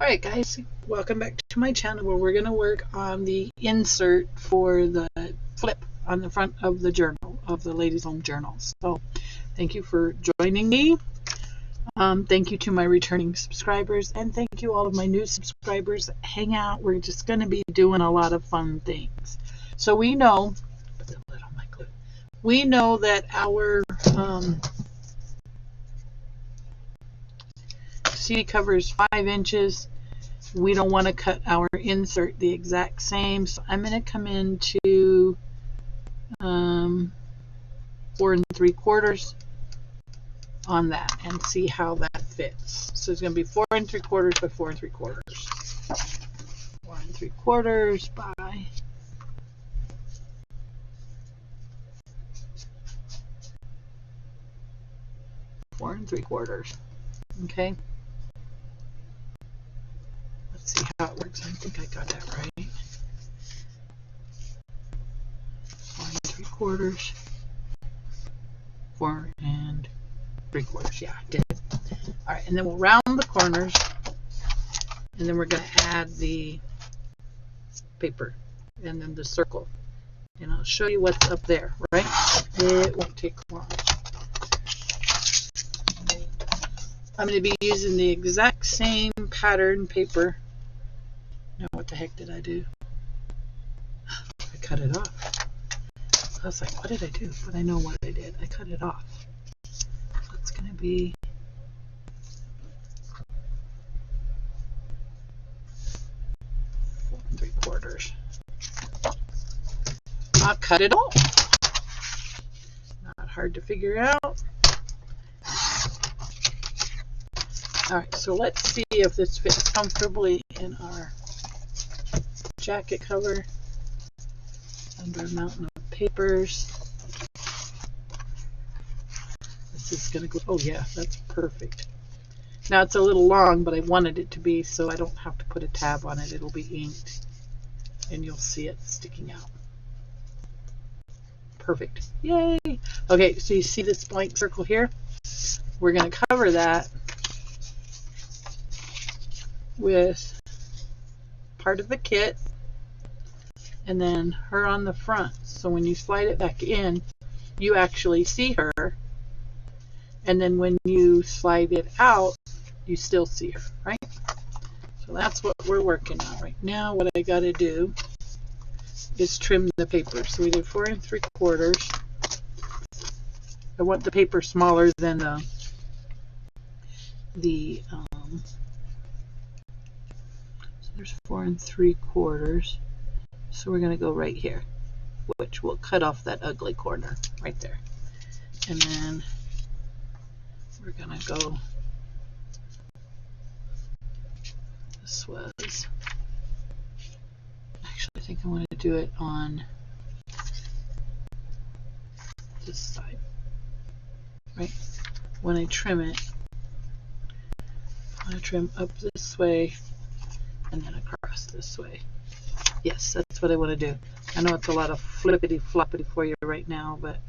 Alright guys, welcome back to my channel where we're going to work on the insert for the flip on the front of the journal, of the Ladies Home Journal. So thank you for joining me. Thank you to my returning subscribers, and thank you all of my new subscribers. Hang out, we're just going to be doing a lot of fun things. So we know, put the lid on my glue. We know that our CD cover is 5 inches. We don't want to cut our insert the exact same, so I'm going to come into 4 3/4 on that and see how that fits. So it's going to be 4 3/4 by 4 3/4. 4 3/4 by 4 3/4. Okay. Let's see how it works. I think I got that right. 4 3/4. 4 3/4. Yeah, I did. All right, and then we'll round the corners, and then we're going to add the paper and then the circle. And I'll show you what's up there, right? It won't take long. I'm going to be using the exact same pattern paper. Now, what the heck did I do? I cut it off. I was like, what did I do? But I know what I did. I cut it off. So it's going to be 4 3/4. I'll cut it off. Not hard to figure out. Alright, so let's see if this fits comfortably in our jacket cover under a mountain of papers. This is going to go, oh yeah, that's perfect. Now it's a little long, but I wanted it to be so I don't have to put a tab on it. It'll be inked and you'll see it sticking out. Perfect. Yay! Okay, so you see this blank circle here? We're going to cover that with part of the kit and then her on the front. So when you slide it back in, you actually see her, and then when you slide it out, you still see her, right? So that's what we're working on right now. What I got to do is trim the paper. So we did 4 3/4. I want the paper smaller than so there's 4 3/4. So we're going to go right here, which will cut off that ugly corner right there. And then we're going to go, this was, actually I think I want to do it on this side, right? When I trim it, I trim up this way and then across this way. Yes, that's what I want to do. I know it's a lot of flippity floppity for you right now, but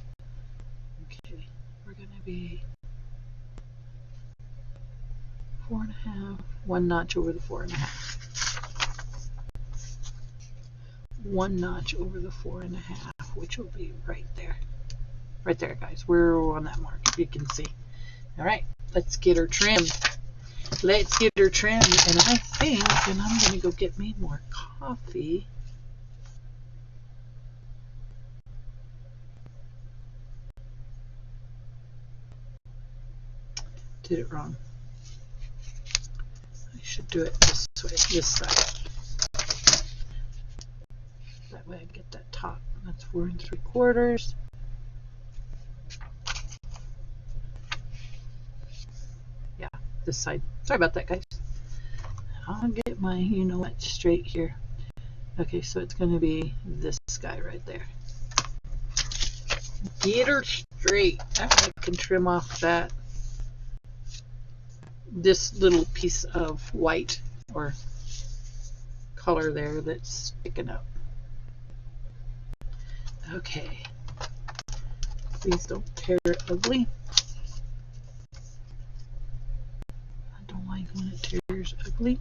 okay, we're going to be 4 1/2, 1 notch over the 4 1/2. 1 notch over the 4 1/2, which will be right there. Right there, guys. We're on that mark, if you can see. All right, let's get her trimmed. Let's get her trimmed, and I think, and I'm going to go get me more coffee. Did it wrong. I should do it this way, this side. That way I get that top. That's 4 3/4. Yeah, this side. Sorry about that, guys. I'll get my, you know what, straight here. Okay, so it's going to be this guy right there. Get her straight. I can trim off that, this little piece of white or color there that's sticking up. Okay. Please don't tear it ugly. I don't like when it tears ugly.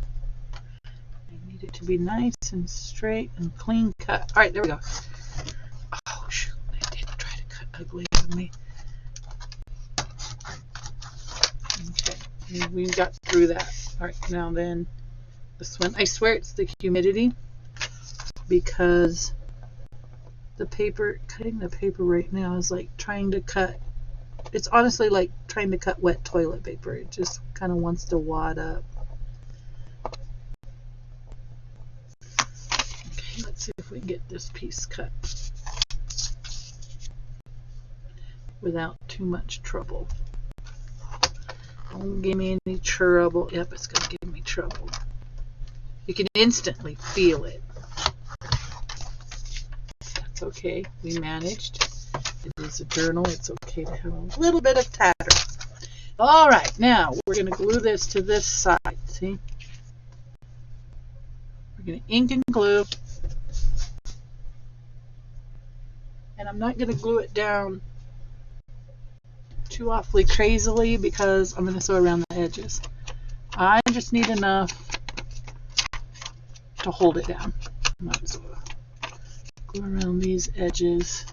to be nice and straight and clean cut. All right, there we go. Oh, shoot. They did try to cut ugly on me. Okay, we got through that. All right, now then this one. I swear it's the humidity because the paper, cutting the paper right now is like trying to cut. It's honestly like trying to cut wet toilet paper. It just kind of wants to wad up. Okay, let's see if we can get this piece cut without too much trouble. Don't give me any trouble. Yep, it's going to give me trouble. You can instantly feel it. That's okay. We managed. It is a journal. It's okay to have a little bit of tatter. All right, now we're going to glue this to this side. See? We're going to ink and glue. And I'm not going to glue it down too awfully crazily because I'm going to sew around the edges. I just need enough to hold it down. Might as well glue around these edges.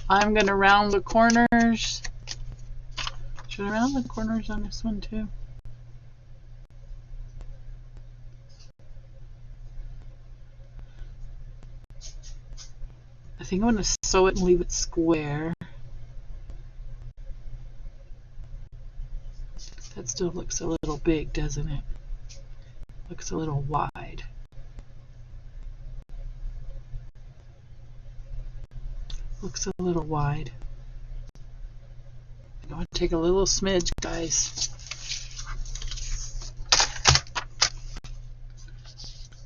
I'm going to round the corners. Should I round the corners on this one too? I think I'm going to sew it and leave it square. That still looks a little big, doesn't it? Looks a little wide. Looks a little wide. I'm going to take a little smidge, guys,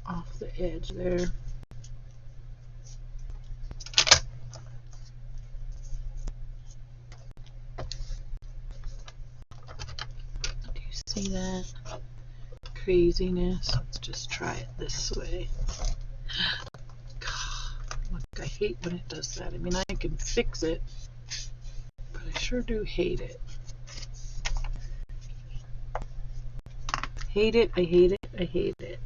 off the edge there. Do you see that craziness? Let's just try it this way. Look, I hate when it does that. I mean, I can fix it, but I sure do hate it. Hate it, I hate it, I hate it.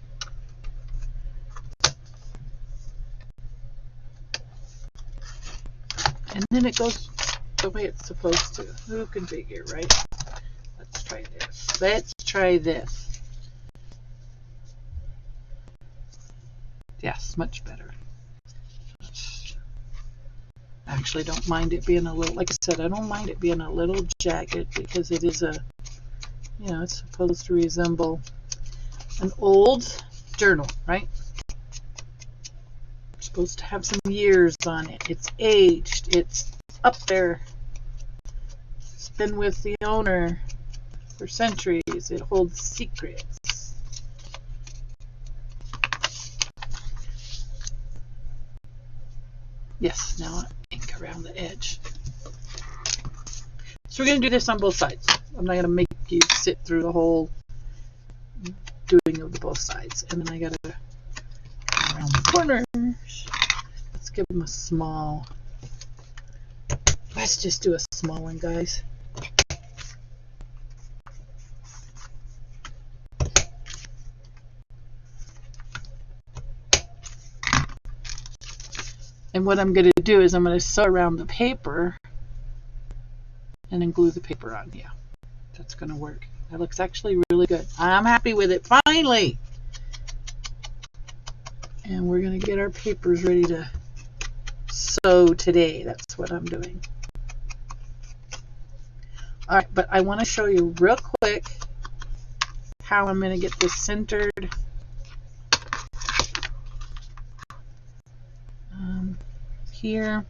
And then it goes the way it's supposed to. Who can figure, right? Let's try this. Let's try this. Yes, much better. I actually don't mind it being a little, like I said, I don't mind it being a little jagged because it is a, you know, it's supposed to resemble an old journal, right? It's supposed to have some years on it. It's aged. It's up there. It's been with the owner for centuries. It holds secrets. Yes, now ink around the edge. So we're going to do this on both sides. I'm not going to make you sit through the whole doing of the both sides. And then I got to around the corners. Let's give them a small. Let's just do a small one, guys. And what I'm going to do is I'm going to sew around the paper and then glue the paper on. Yeah, that's going to work. That looks actually really good. I'm happy with it, finally. And we're going to get our papers ready to sew today. That's what I'm doing. All right, but I want to show you real quick how I'm going to get this centered. Here.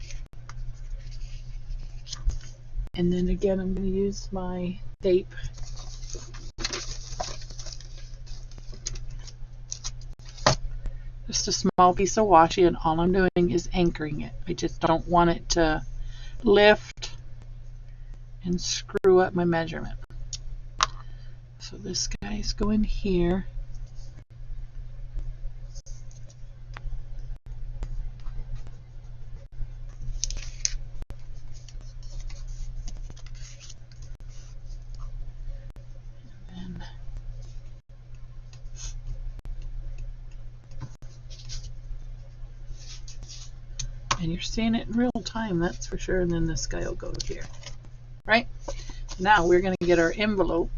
And then again, I'm going to use my tape. Just a small piece of washi, and all I'm doing is anchoring it. I just don't want it to lift and screw up my measurement. So this guy's going here. And you're seeing it in real time, that's for sure. And then this guy will go here. Right? Now we're going to get our envelope.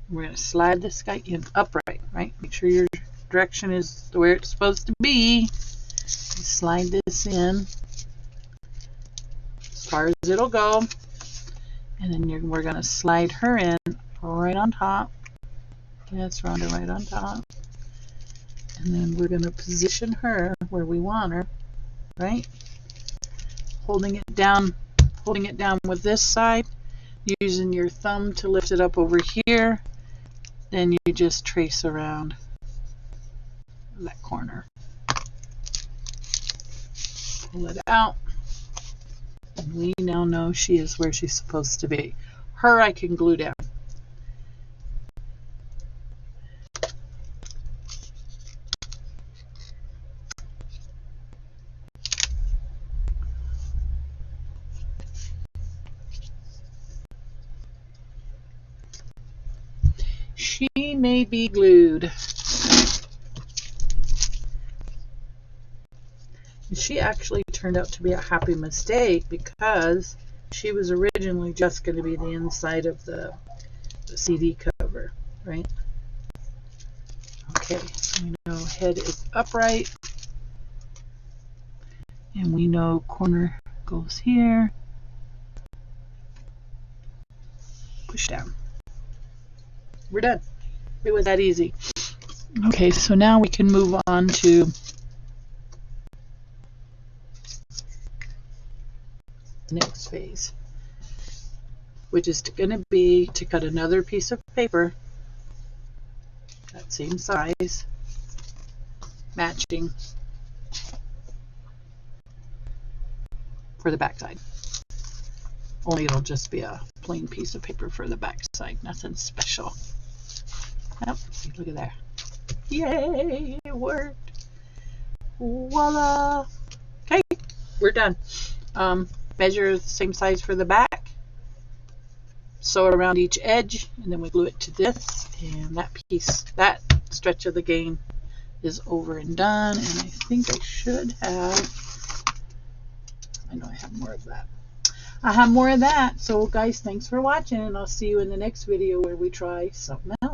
We're going to slide this guy in upright, right? Make sure your direction is where it's supposed to be. Slide this in as far as it'll go. And then we're going to slide her in right on top. Yes, Rhonda, right on top. And then we're going to position her where we want her, right? Holding it down with this side, using your thumb to lift it up over here. Then you just trace around that corner. Pull it out. And we now know she is where she's supposed to be. Her I can glue down. She may be glued. She actually turned out to be a happy mistake because she was originally just going to be the inside of the CD cover, right? Okay, so we know head is upright, and we know corner goes here. Push down. We're done. It was that easy. Okay, so now we can move on to the next phase, which is going to be to cut another piece of paper that same size, matching, for the back side. Only it'll just be a plain piece of paper for the back side, nothing special. Yep, see, look at that. Yay, it worked. Voila. Okay, we're done. Measure the same size for the back. Sew it around each edge, and then we glue it to this. And that piece, that stretch of the game is over and done. And I think I should have, I know I have more of that. I have more of that. So guys, thanks for watching, and I'll see you in the next video where we try something else.